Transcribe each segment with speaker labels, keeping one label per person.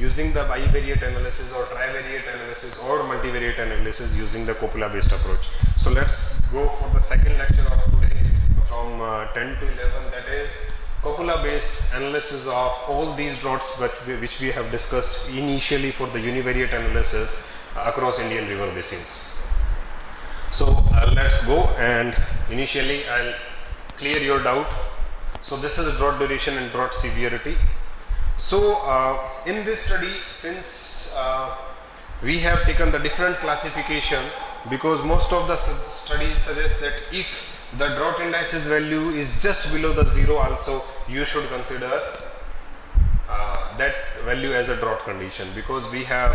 Speaker 1: using the bivariate analysis or trivariate analysis or multivariate analysis using the Copula based approach. So let's go for the second lecture of today from 10 to 11, that is Copula based analysis of all these droughts which we have discussed initially for the univariate analysis across Indian river basins. So let's go, and initially I'll clear your doubt. So this is drought duration and drought severity. So in this study, since we have taken the different classification, because most of the studies suggest that if the drought indices value is just below the zero also, you should consider that value as a drought condition, because we have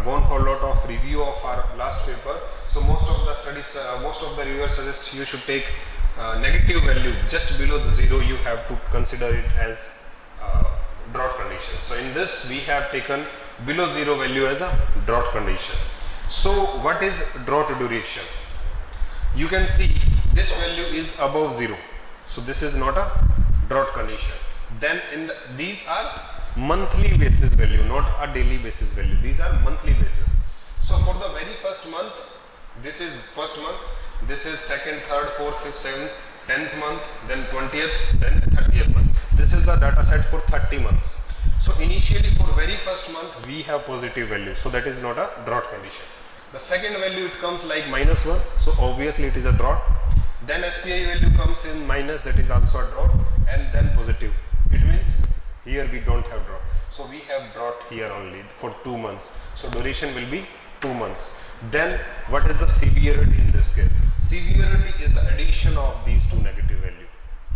Speaker 1: gone for a lot of review of our last paper. So most of the studies, most of the reviewers suggest you should take negative value just below the zero, you have to consider it as drought condition. So in this we have taken below zero value as a drought condition. So what is drought duration? You can see this value is above zero, so this is not a drought condition. Then these are monthly basis value, not a daily basis value. These are monthly basis. So for the very first month, this is first month, this is second, third, fourth, fifth, seventh, 10th month, then 20th, then 30th month. This is the data set for 30 months. So initially for very first month we have positive value, so that is not a drought condition. The second value, it comes like -1, so obviously it is a drought. Then SPI value comes in minus, that is also a drought, and then positive. It means here we don't have drought. So we have drought here only for 2 months. So duration will be 2 months. Then what is the severity in this case? Severity is the addition of these two negative values.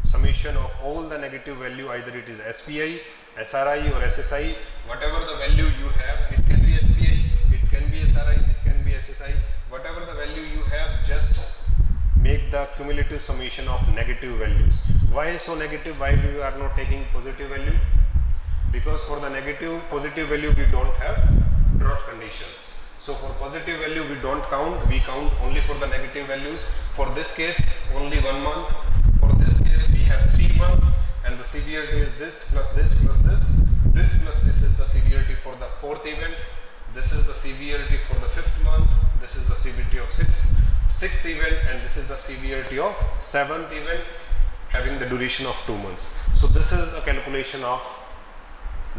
Speaker 1: Summation of all the negative value, either it is SPI, SRI or SSI, whatever the value you have, it can be SPI, it can be SRI, it can be SSI, whatever the value you have, just make the cumulative summation of negative values. Why so negative? Why we are not taking positive value? Because for the negative, positive value we don't have drought conditions. So for positive value we don't count, we count only for the negative values. For this case only 1 month, for this case we have 3 months, and the severity is this plus this plus this, this plus this is the severity for the 4th event, this is the severity for the 5th month, this is the severity of 6th event, and this is the severity of 7th event, having the duration of 2 months. So this is a calculation of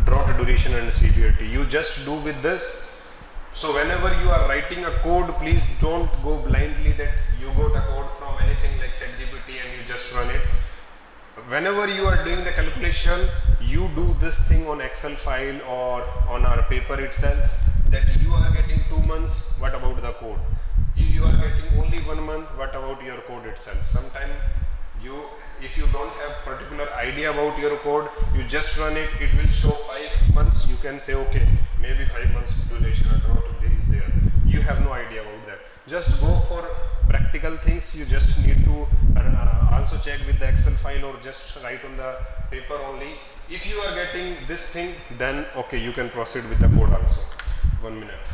Speaker 1: drought duration and severity. You just do with this. So whenever you are writing a code, please don't go blindly that you got a code from anything like ChatGPT and you just run it. Whenever you are doing the calculation, you do this thing on Excel file or on our paper itself, that you are getting 2 months, what about the code? You are getting only 1 month, what about your code itself? Sometimes if you don't have particular idea about your code, you just run it, it will show 5 months, you can say okay, maybe 5 months duration or drought is there. You have no idea about that. Just go for practical things. You just need to also check with the Excel file or just write on the paper only. If you are getting this thing, then okay, you can proceed with the code also. 1 minute.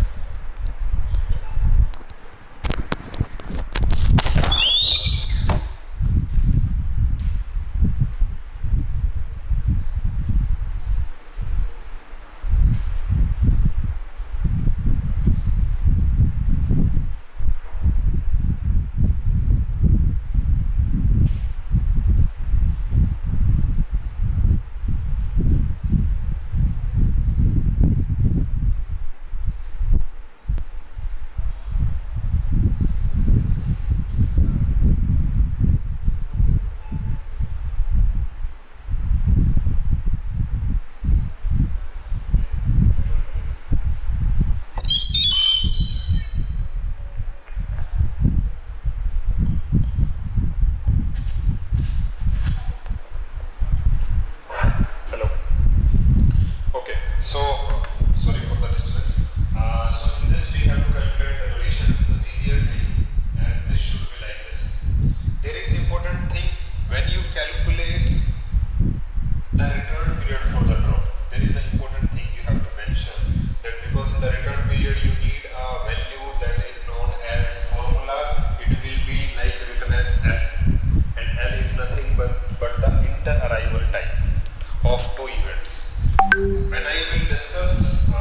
Speaker 1: When I will discuss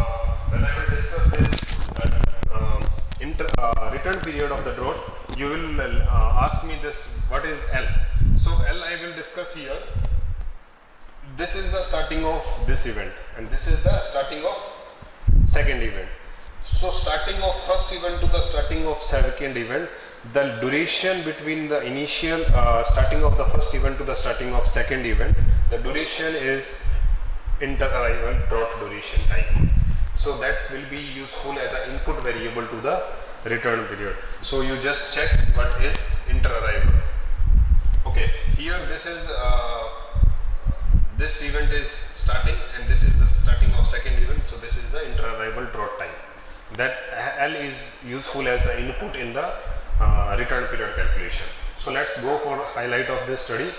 Speaker 1: period of the drought, you will ask me this, what is L? So L I will discuss here. This is the starting of this event and this is the starting of second event. So starting of first event to the starting of second event, the duration between the initial starting of the first event to the starting of second event, the duration is inter-arrival drought duration time. So that will be useful as an input variable to the return period. So you just check what is inter-arrival. Okay, here this is this event is starting and this is the starting of second event. So this is the inter-arrival drought time. That L is useful as the input in the return period calculation. So let's go for highlight of this study.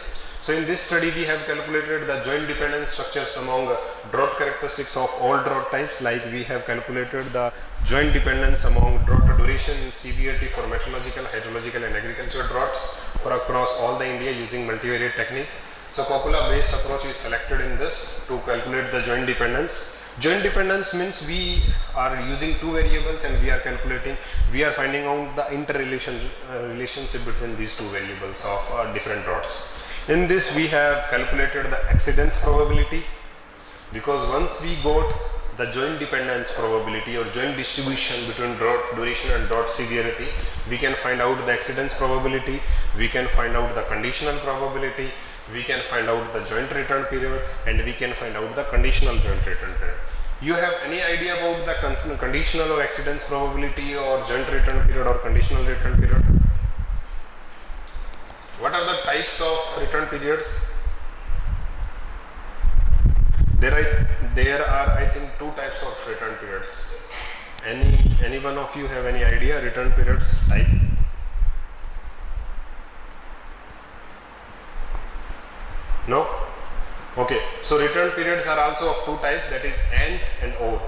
Speaker 1: So in this study we have calculated the joint dependence structures among drought characteristics of all drought types, like we have calculated the joint dependence among drought duration and severity for meteorological, hydrological and agricultural droughts for across all the India using multivariate technique. So Copula based approach is selected in this to calculate the joint dependence. Joint dependence means we are using two variables and we are finding out the relationship between these two variables of different droughts. In this we have calculated the accidents probability, because once we got the joint dependence probability or joint distribution between drought duration and drought severity, we can find out the accidents probability, we can find out the conditional probability, we can find out the joint return period, and we can find out the conditional joint return period. You have any idea about the conditional or accidents probability or joint return period or conditional return period? What are the types of return periods? There are I think two types of return periods. Any one of you have any idea return periods type? No? Okay, so return periods are also of two types, that is and or.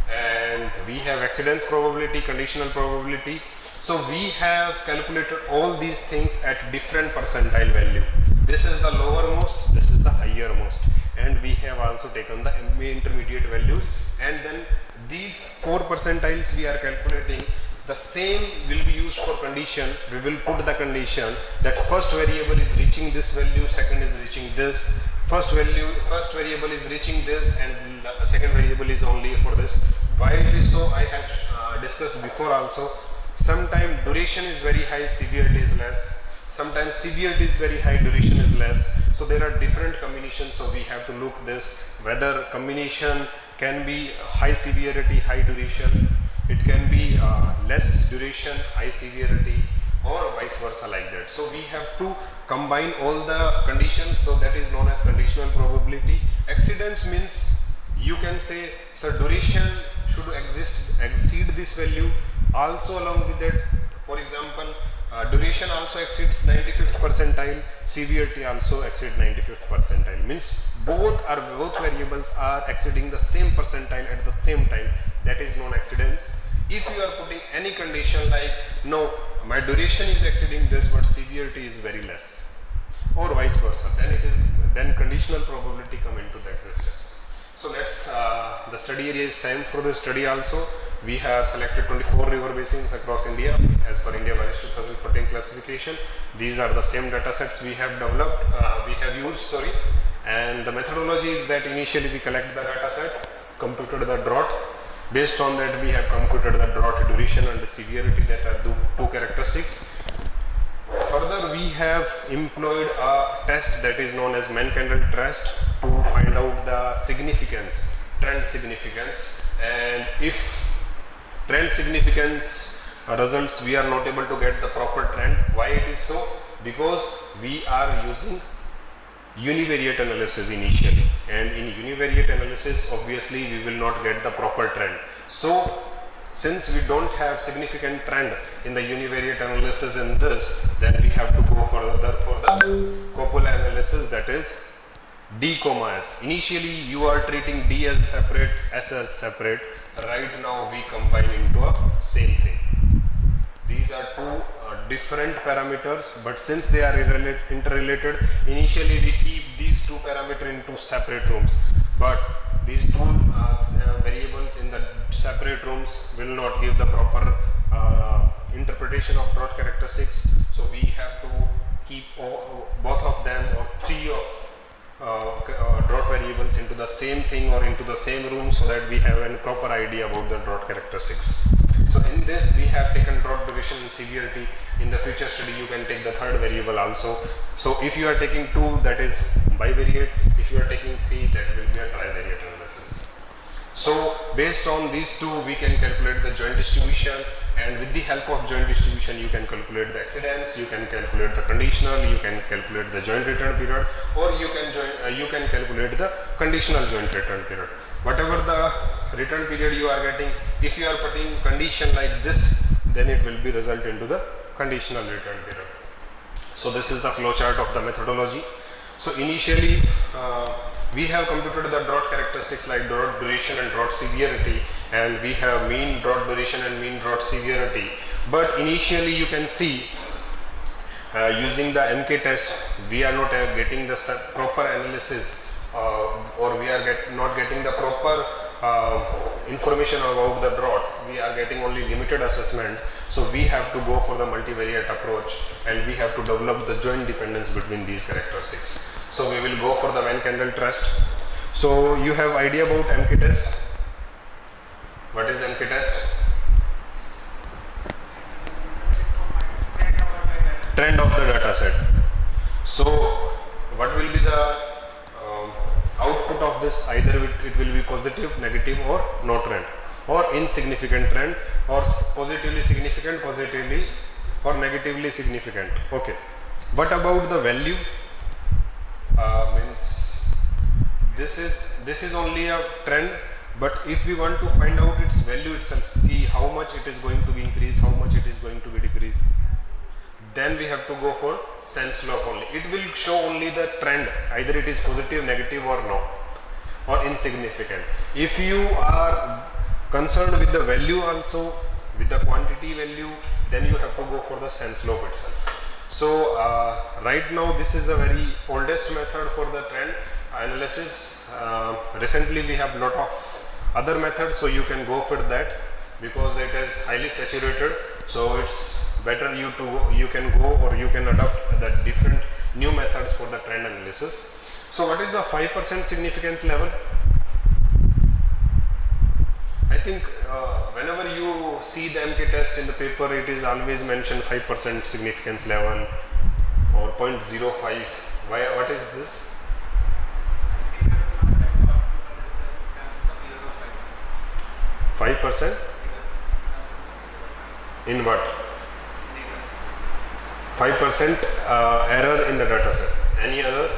Speaker 1: And we have accidents probability, conditional probability. So we have calculated all these things at different percentile value. This is the lowermost, this is the highermost, and we have also taken the intermediate values, and then these 4 percentiles we are calculating. The same will be used for condition. We will put the condition that first variable is reaching this value, second is reaching this, first variable is reaching this, and second variable is only for this. Why it is so, I have discussed before also. Sometimes duration is very high, severity is less. Sometimes severity is very high, duration is less. So there are different combinations. So we have to look this whether combination can be high severity, high duration. It can be less duration, high severity, or vice versa like that. So we have to combine all the conditions. So that is known as conditional probability. Accidents means you can say, so duration should exceed this value. Also along with that, for example, duration also exceeds 95th percentile, severity also exceeds 95th percentile. Means both variables are exceeding the same percentile at the same time. That is known accidents. If you are putting any condition like, no, my duration is exceeding this but severity is very less, or vice versa, then conditional probability come into the existence. So let's the study area is same for the study also. We have selected 24 river basins across India as per India Virus 2014 classification. These are the same data sets we have developed, and the methodology is that initially we collect the data set, computed the drought. Based on that we have computed the drought duration and the severity, that are two characteristics. Further we have employed a test that is known as man-candle test to find out the significance, trend significance, and if trend significance results we are not able to get the proper trend. Why it is so? Because we are using univariate analysis initially, and in univariate analysis obviously we will not get the proper trend. So since we don't have significant trend in the univariate analysis in this, then we have to go further for the Copula analysis, that is D, S. Initially you are treating D as separate, S as separate. Right now we combine into a same thing. These are two different parameters, but since they are interrelated, initially we keep these two parameters into separate rooms, but these two variables in the separate rooms will not give the proper interpretation of drought characteristics. So we have to keep both of them or three of drought variables into the same thing or into the same room, so that we have a proper idea about the drought characteristics. So in this we have taken drought duration and severity. In the future study you can take the third variable also. So if you are taking 2, that is bivariate. If you are taking 3, that will be a trivariate analysis. So based on these two we can calculate the joint distribution, and with the help of joint distribution you can calculate the accidents, you can calculate the conditional, you can calculate the joint return period, or you can calculate the conditional joint return period. Whatever the return period you are getting, if you are putting condition like this, then it will be result into the conditional return period. So this is the flow chart of the methodology. So initially we have computed the drought characteristics like drought duration and drought severity, and we have mean drought duration and mean drought severity. But initially you can see using the MK test we are not getting the proper analysis, or we are not getting the proper information about the drought. We are getting only limited assessment. So we have to go for the multivariate approach, and we have to develop the joint dependence between these characteristics. So we will go for the man candle test. So you have idea about MK test. What is MK test? Trend of the data set. So what will be the output of this? Either it will be positive, negative, or no trend, or insignificant trend, or positively significant, positively, or negatively significant. Okay. What about the value? Means this is only a trend, but if we want to find out its value itself, how much it is going to be increase, how much it is going to be decrease, then we have to go for sense slope only. It will show only the trend, either it is positive, negative, or no, or insignificant. If you are concerned with the value also, with the quantity value, then you have to go for the sense slope itself. So right now this is the very oldest method for the trend analysis. Recently we have lot of other methods, so you can go for that because it is highly saturated. So it's better you can go or you can adopt the different new methods for the trend analysis. So what is the 5% significance level? I think whenever you see the MK test in the paper, it is always mentioned 5% significance level or 0.05. Why? What is this? %? In what? 5% error in the data set. Any other?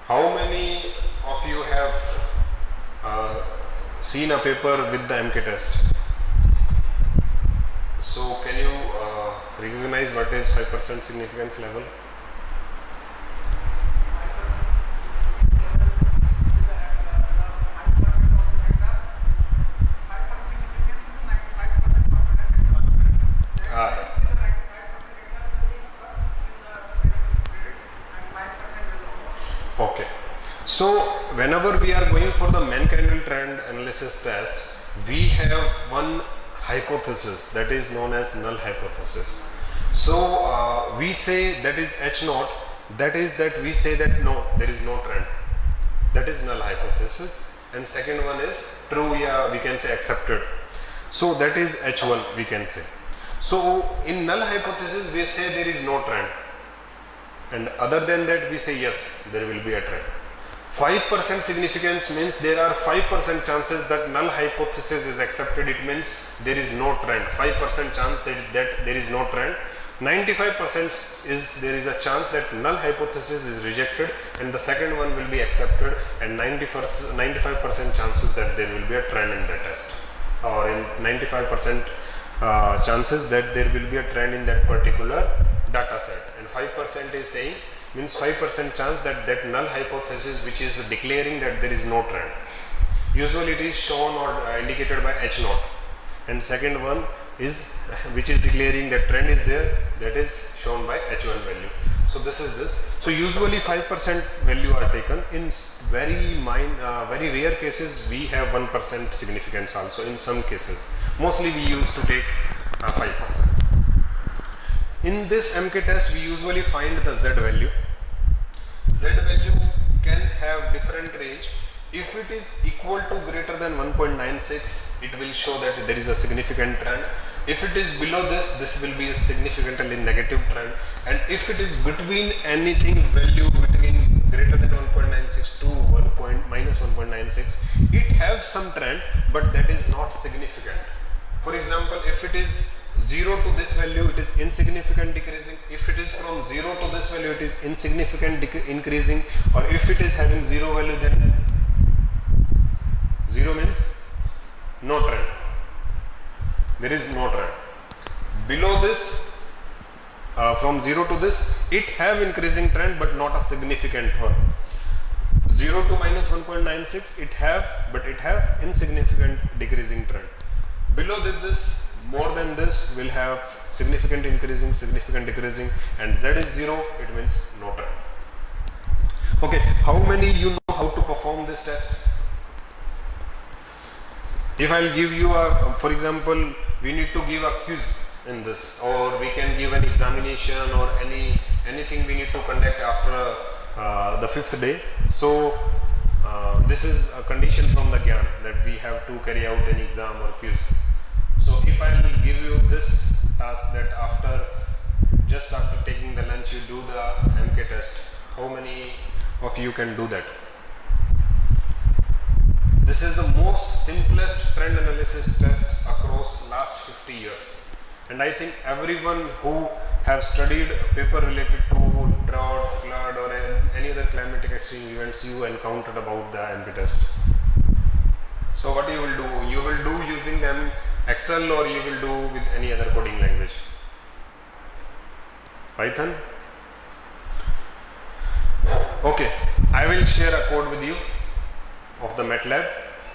Speaker 1: How many of you have seen a paper with the MK test? So can you recognize what is 5% significance level? Okay. So whenever we are going for the man candle trend analysis test, we have one hypothesis that is known as null hypothesis. So we say that is H0, that is that we say that no, there is no trend. That is null hypothesis. And second one is true, yeah, we can say accepted. So that is H1 we can say. So in null hypothesis we say there is no trend, and other than that we say yes, there will be a trend. 5% significance means there are 5% chances that null hypothesis is accepted. It means there is no trend. 5% chance that there is no trend. 95% is there is a chance that null hypothesis is rejected and the second one will be accepted, and 95% chances that there will be a trend in the test, or in 95% chances that there will be a trend in that particular data set, and 5% is saying means 5% chance that that null hypothesis which is declaring that there is no trend. Usually it is shown or indicated by H0, and second one is which is declaring that trend is there, that is shown by H1 value. So this is this. So usually 5% value are taken. In very rare cases we have 1% significance. significance also in some cases. Mostly we used to take 5%. In this MK test we usually find the Z value. Z value can have different range. If it is equal to greater than 1.96, it will show that there is a significant trend. If it is below this, this will be a significantly negative trend. And if it is between anything value between greater than 1.96 to minus 1.96, it has some trend, but that is not significant. For example, if it is 0 to this value, it is insignificant decreasing. If it is from 0 to this value, it is insignificant increasing. Or if it is having 0 value, then 0 means no trend. There is no trend. Below this, from 0 to this, it have increasing trend but not a significant one. 0 to minus 1.96, it have, but it have insignificant decreasing trend. Below this, more than this will have significant increasing, significant decreasing, and Z is 0, it means no trend. Okay, how many you know how to perform this test? If I'll give you a, for example, we need to give a quiz in this, or we can give an examination or anything we need to conduct after the 5th day. So this is a condition from the Gyan that we have to carry out an exam or quiz. So if I will give you this task that just after taking the lunch you do the MK test, how many of you can do that? This is the most simplest trend analysis test across last 50 years. And I think everyone who have studied paper related to drought, flood or any other climatic extreme events, you encountered about the MK test. So what you will do? You will do using them Excel or you will do with any other coding language? Python? Okay, I will share a code with you of the MATLAB.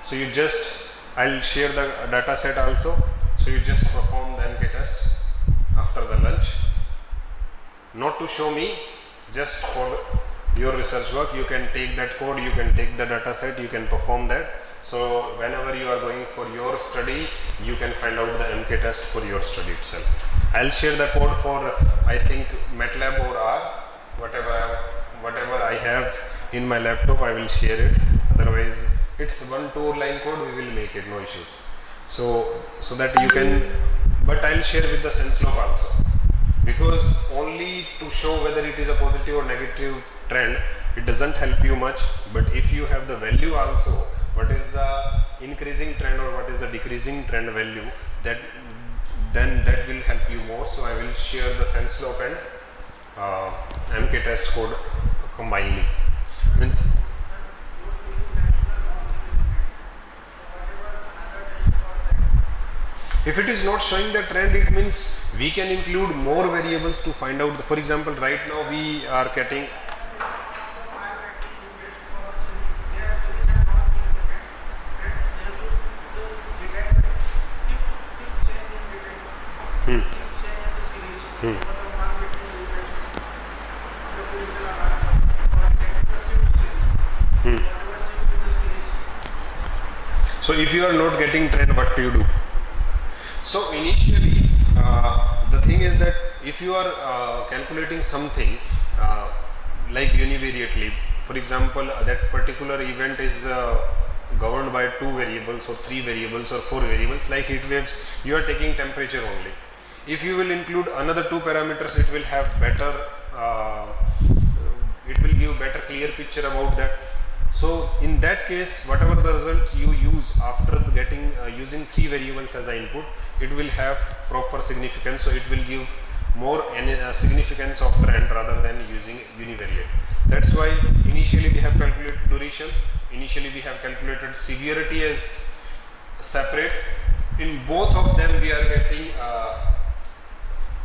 Speaker 1: So you just, I'll share the data set also. So you just perform the MK test after the lunch. Not to show me, just for your research work. You can take that code, you can take the data set, you can perform that. So whenever you are going for your study, you can find out the MK test for your study itself. I'll share the code for, I think, MATLAB or R, whatever I have in my laptop, I will share it. Otherwise, it's 1-2 line code, we will make it, no issues. So that you can, but I'll share with the sense loop also. Because only to show whether it is a positive or negative trend, it doesn't help you much. But if you have the value also, what is the increasing trend or what is the decreasing trend value, then that will help you more. So I will share the sense loop and MK test code combinedly. If it is not showing the trend, it means we can include more variables to find out. For example, right now we are getting So if you are not getting trend, what do you do? So initially, the thing is that if you are calculating something like univariately, for example, that particular event is governed by 2 variables or 3 variables or 4 variables, like heat waves, you are taking temperature only. If you will include another 2 parameters, it will have better, it will give better clear picture about that. So in that case, whatever the result you use after getting using 3 variables as an input, it will have proper significance. So it will give more significance of trend rather than using univariate. That's why initially we have calculated duration, initially we have calculated severity as separate. In both of them we are getting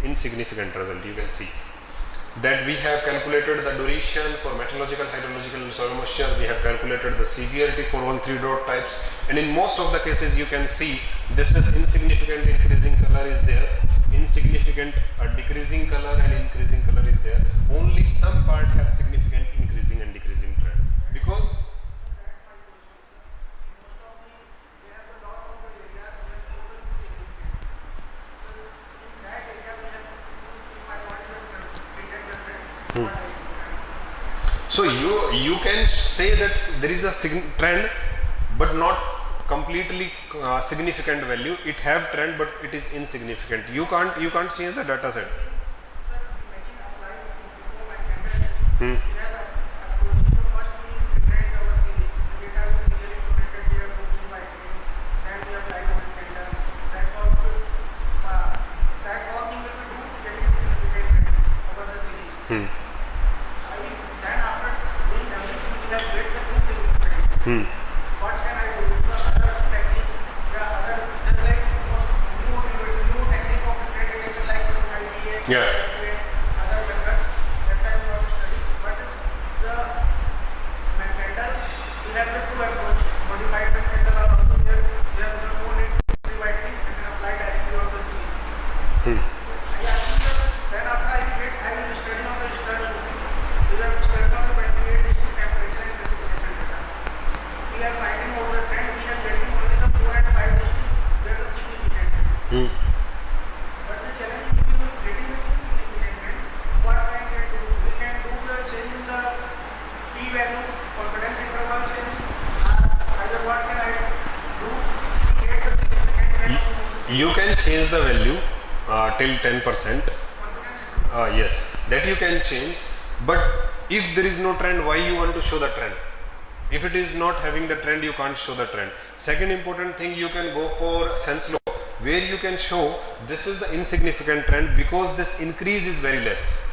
Speaker 1: insignificant result. You can see that we have calculated the duration for meteorological, hydrological and soil moisture. We have calculated the severity for all 3 drought types, and in most of the cases you can see this is insignificant increasing color is there, insignificant decreasing color and increasing color is there. Only some part have significant increasing and decreasing trend, because So you can say that there is a trend, but not completely significant value. It have trend, but it is insignificant. You can't change the data set.
Speaker 2: What can I do? The other techniques, the other just like new technique of interpretation like IDA,
Speaker 1: Yeah.
Speaker 2: other methods that I want to study. But the method we have the two approach. Modified method are also there. They have no need to rewriting and can apply directly on the scene. Then after I will study on the external. We have studied on the 28 degree temperature and precipitation data. We are finding out the trend, we are getting only the 4 and 5 where the significant. But the challenge is if you are getting the insignificant trend, what can we do? We can do the change in the p-value, confidence interval change, either what can I do to get the significant trend?
Speaker 1: You can change the value till 10%. Yes, that you can change. But if there is no trend, why you want to show the trend? If it is not having the trend, you can't show the trend. Second important thing, you can go for sense law, where you can show this is the insignificant trend because this increase is very less.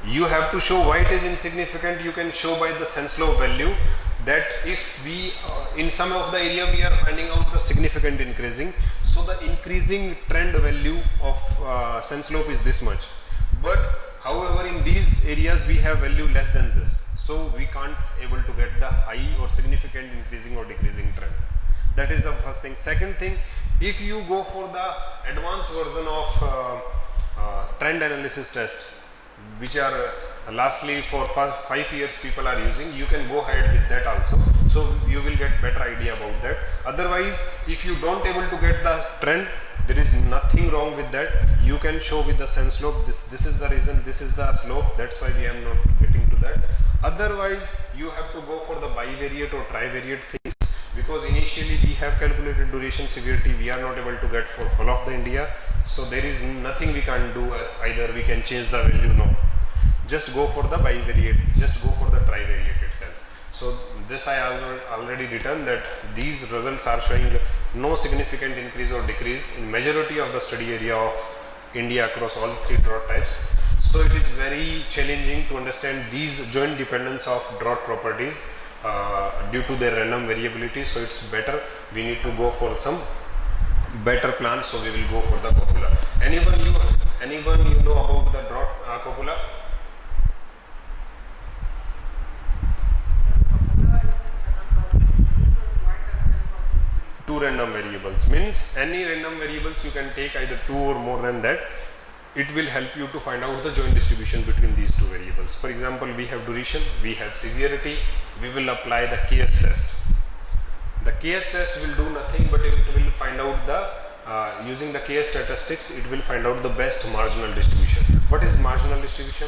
Speaker 1: You have to show why it is insignificant. You can show by the sense law value that if we in some of the area we are finding out the significant increasing, so the increasing trend value of sense slope is this much. But however, in these areas we have value less than this, so we can't able to get the high or significant increasing or decreasing trend. That is the first thing. Second thing, if you go for the advanced version of trend analysis test, which are lastly for 5 years people are using, you can go ahead with that also, so you will get better idea about that. Otherwise, if you don't able to get the trend, there is nothing wrong with that. You can show with the sense slope, this is the reason, this is the slope, that's why we are not getting to that. Otherwise, you have to go for the bivariate or trivariate things, because initially we have calculated duration severity, we are not able to get for whole of the India, so there is nothing we can do. Either we can change the value, no, just go for the bivariate, just go for the trivariate itself. So this I already written that these results are showing no significant increase or decrease in majority of the study area of India across all 3 drought types. So it is very challenging to understand these joint dependence of drought properties due to their random variability. So it's better, we need to go for some better plan, so we will go for the Copula. Anyone you know about the drought Copula? Two random variables means any random variables you can take either 2 or more than that. It will help you to find out the joint distribution between these 2 variables. For example, we have duration, we have severity, we will apply the KS test. The KS test will do nothing but it will find out the using the KS statistics, it will find out the best marginal distribution. What is marginal distribution?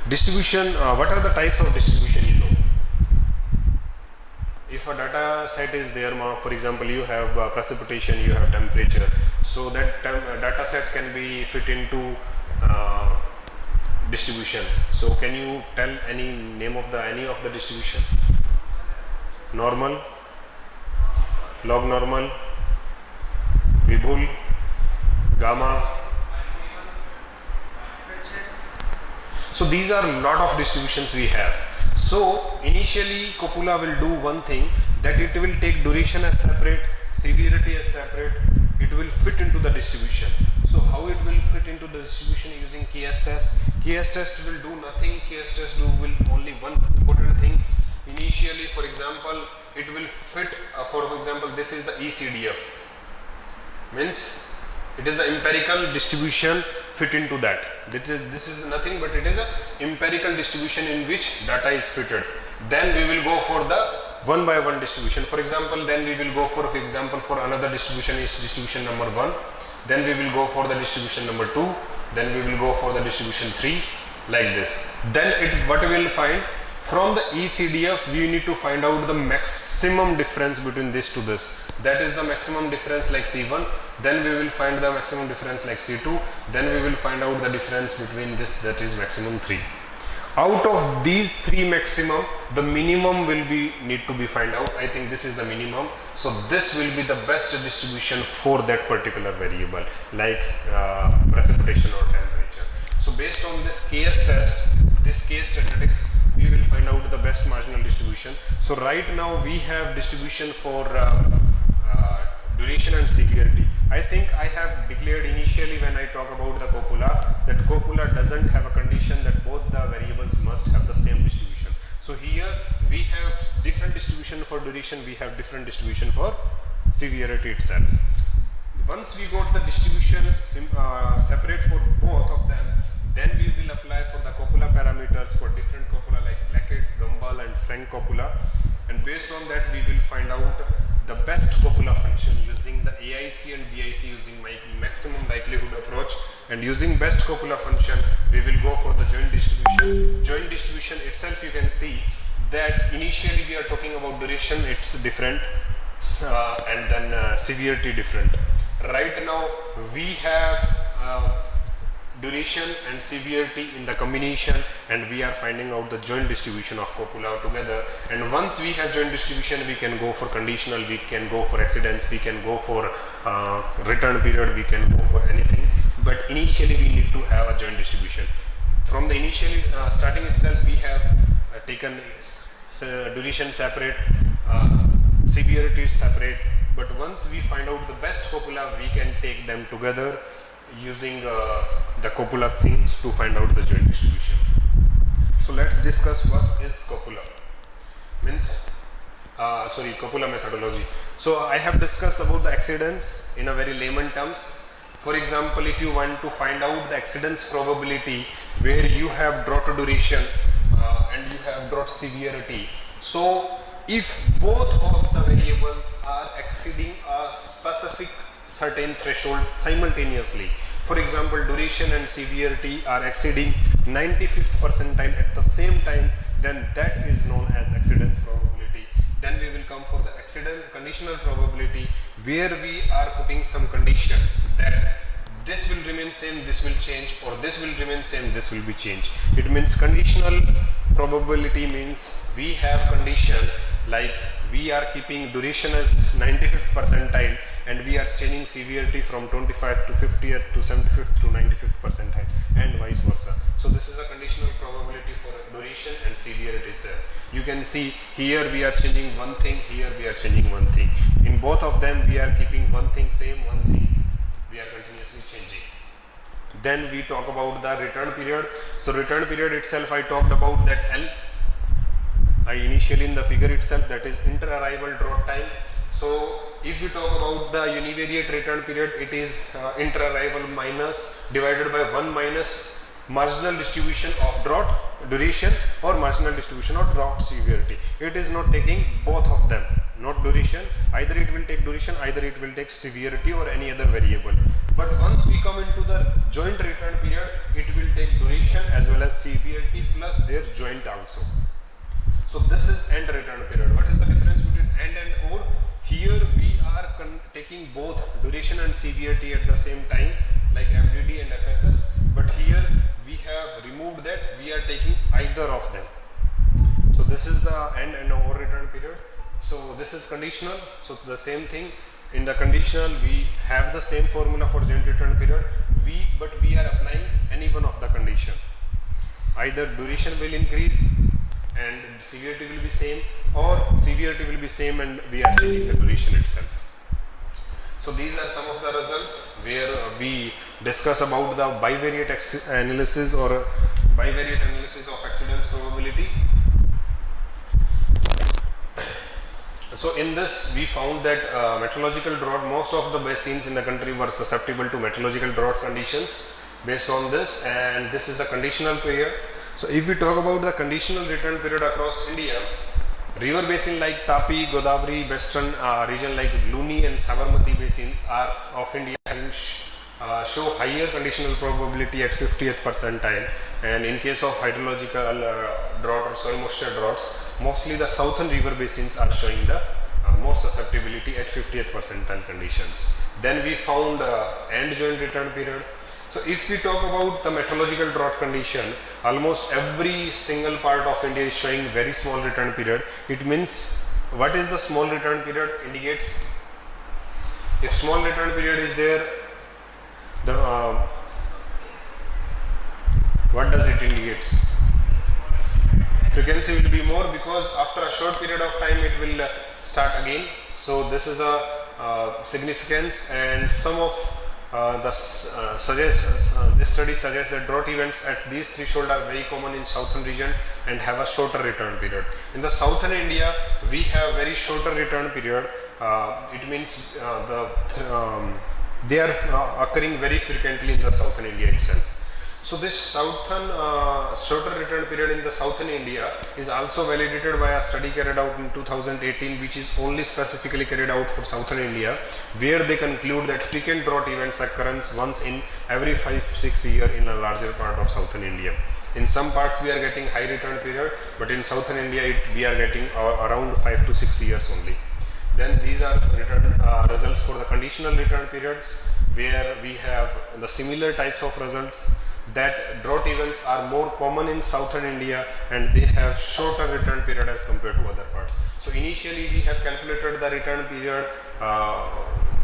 Speaker 1: Distribution, what are the types of distribution you know? If a data set is there, for example, you have precipitation, you have temperature, so that data set can be fit into distribution. So can you tell any name of any of the distribution? Normal, log normal, Vibhul, gamma. So these are a lot of distributions we have. So initially Copula will do one thing, that it will take duration as separate, severity as separate, it will fit into the distribution. So how it will fit into the distribution using KS test? KS test will do nothing, KS test will only one important thing. Initially, for example, it will fit, for example, this is the ECDF, means it is the empirical distribution fit into that. This is nothing but it is a empirical distribution in which data is fitted. Then we will go for the one by one distribution. For example, then we will go for example, for another distribution is distribution number 1. Then we will go for the distribution number 2. Then we will go for the distribution 3. like this. Then what we will find from the ECDF, we need to find out the maximum difference between this to this. That is the maximum difference like C1. Then we will find the maximum difference like C2. Then we will find out the difference between this, that is maximum 3. Out of these 3 maximum, the minimum will be need to be find out. I think this is the minimum. So this will be the best distribution for that particular variable, like precipitation or temperature. So based on this KS test, this case statistics, we will find out the best marginal distribution. So right now we have distribution for duration and severity. I think I have declared initially when I talk about the copula that copula doesn't have a condition that both the variables must have the same distribution. So here we have different distribution for duration, we have different distribution for severity itself. Once we got the distribution separate for both of them, then we will apply for the copula parameters for different copula like Blackett, Gumbel and Frank copula, and based on that we will find out the best copula function using the AIC and BIC using my maximum likelihood approach, and using best copula function we will go for the joint distribution. Joint distribution itself, you can see that initially we are talking about duration, it's different, and then severity different. Right now we have duration and severity in the combination, and we are finding out the joint distribution of copula together. And once we have joint distribution, we can go for conditional, we can go for accidents, we can go for return period, we can go for anything, but initially we need to have a joint distribution. From the initially starting itself, we have taken duration separate, severity separate, but once we find out the best copula, we can take them together using the copula things to find out the joint distribution. So let's discuss what is copula, copula methodology. So I have discussed about the accidents in a very layman terms. For example, if you want to find out the accidents probability where you have drought duration and you have drought severity, so if both of the variables are exceeding a specific certain threshold simultaneously, for example duration and severity are exceeding 95th percentile at the same time, then that is known as accidents probability. Then we will come for the accident conditional probability, where we are putting some condition that this will remain same, this will change, or this will remain same, this will be changed. It means conditional probability means we have condition like we are keeping duration as 95th percentile and we are changing severity from 25th to 50th to 75th to 95th percentile and vice versa. So this is a conditional probability for duration and severity cell. You can see here we are changing one thing, here we are changing one thing. In both of them we are keeping one thing same, one thing we are continuously changing. Then we talk about the return period. So return period itself, I talked about that initially in the figure itself, that is inter-arrival drought time. So if we talk about the univariate return period, it is inter-arrival minus divided by 1 minus marginal distribution of drought duration or marginal distribution of drought severity. It is not taking both of them, not duration, either it will take duration, either it will take severity or any other variable. But once we come into the joint return period, it will take duration as well as severity plus their joint also. So this is end return period. What is the difference between end and or? Here we are taking both duration and severity at the same time like FDD and FSS, but here we have removed that, we are taking either of them. So this is the end and or return period. So this is conditional, so the same thing. In the conditional we have the same formula for joint return period, but we are applying any one of the condition. Either duration will increase and severity will be same, or severity will be same and we are changing the duration itself. So these are some of the results where we discuss about the bivariate analysis or bivariate analysis of accidents probability. So in this we found that meteorological drought, most of the basins in the country were susceptible to meteorological drought conditions based on this, and this is a conditional period. So if we talk about the conditional return period across India, river basin like Tapi, Godavari, western region like Luni and Sabarmati basins are of India having show higher conditional probability at 50th percentile, and in case of hydrological drought or soil moisture droughts, mostly the southern river basins are showing the more susceptibility at 50th percentile conditions. Then we found end joint return period. So if we talk about the meteorological drought condition, almost every single part of India is showing very small return period. It means, what is the small return period indicates? If small return period is there, the what does it indicates? Frequency will be more, because after a short period of time it will start again. So this is a significance, and some of this study suggests that drought events at these threshold are very common in southern region and have a shorter return period. In the southern India, we have very shorter return period. It means they are occurring very frequently in the southern India itself. So this southern shorter return period in the southern India is also validated by a study carried out in 2018, which is only specifically carried out for southern India, where they conclude that frequent drought events occurrence once in every 5-6 years in a larger part of southern India. In some parts we are getting high return period, but in southern India we are getting around 5 to 6 years only. Then these are results for the conditional return periods, where we have the similar types of results, that drought events are more common in southern India and they have shorter return period as compared to other parts. So initially we have calculated the return period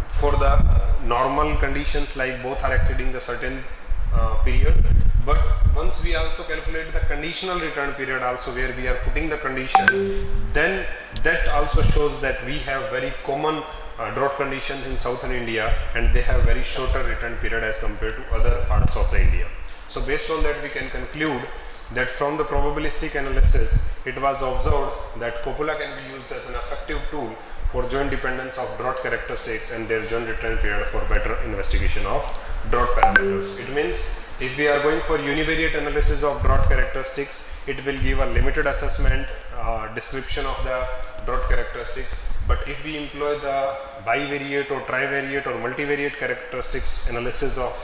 Speaker 1: for the normal conditions, like both are exceeding the certain period, but once we also calculate the conditional return period also, where we are putting the condition, then that also shows that we have very common drought conditions in southern India and they have very shorter return period as compared to other parts of the India. So based on that we can conclude that from the probabilistic analysis it was observed that Copula can be used as an effective tool for joint dependence of drought characteristics and their joint return period for better investigation of drought parameters. It means if we are going for univariate analysis of drought characteristics, it will give a limited assessment description of the drought characteristics. But if we employ the bivariate or trivariate or multivariate characteristics analysis of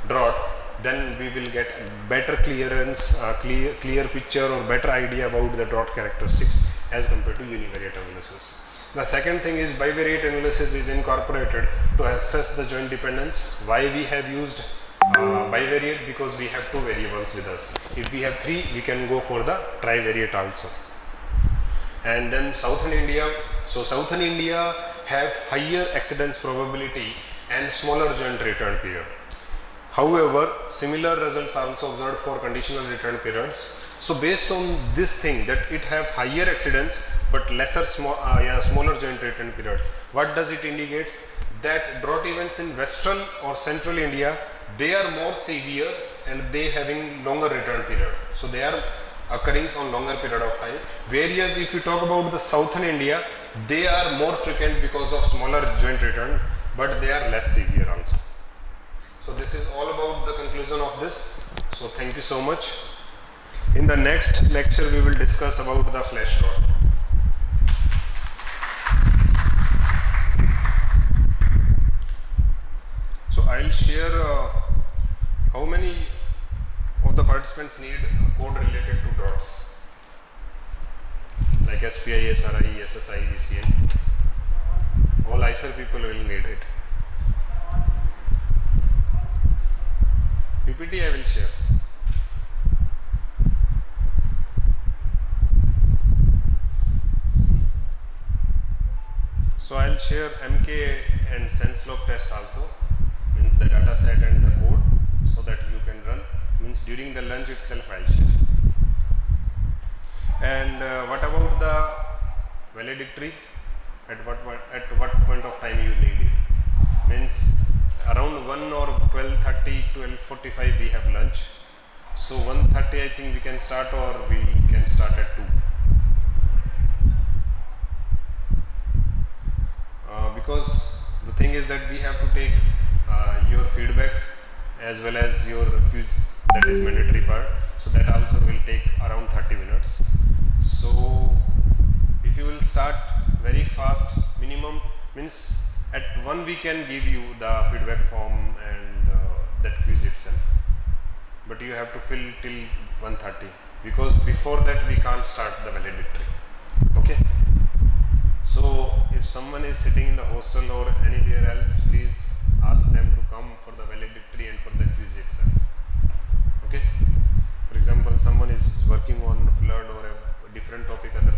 Speaker 1: drought, then we will get better clearance, clear picture or better idea about the drought characteristics as compared to univariate analysis. The second thing is bivariate analysis is incorporated to assess the joint dependence. Why we have used bivariate? Because we have two variables with us. If we have three, we can go for the trivariate also. And then southern India. So southern India have higher accidents probability and smaller joint return period. However, similar results are also observed for conditional return periods. So based on this thing that it have higher accidents but smaller joint return periods, what does it indicate? That drought events in western or central India, they are more severe and they having longer return period. So they are occurring on longer period of time. Whereas if you talk about the southern India, they are more frequent because of smaller joint return, but they are less severe also. So this is all about the conclusion of this. So thank you so much. In the next lecture we will discuss about the flash drought. So I'll share how many of the participants need code related to droughts, like SPI, SRI, SSI, VCI. All ISER people will need it. PPT I will share. So I'll share MK and sense log test also, means the data set and the code, so that you can run, means during the lunch itself I'll share. And what about the valedictory? At what point of time you need it? Means around 1 or 12:30, 12:45 we have lunch. So 1:30 I think we can start, or we can start at 2. Because the thing is that we have to take your feedback as well as your quiz, that is mandatory part. So that also will take around 30 minutes. So if you will start very fast, minimum means at 1 we can give you the feedback form and that quiz itself. But you have to fill till 1:30, because before that we can't start the valedictory. Okay. So if someone is sitting in the hostel or anywhere else, please ask them to come for the valedictory and for the quiz itself. Okay. For example, someone is working on flood or a different topic other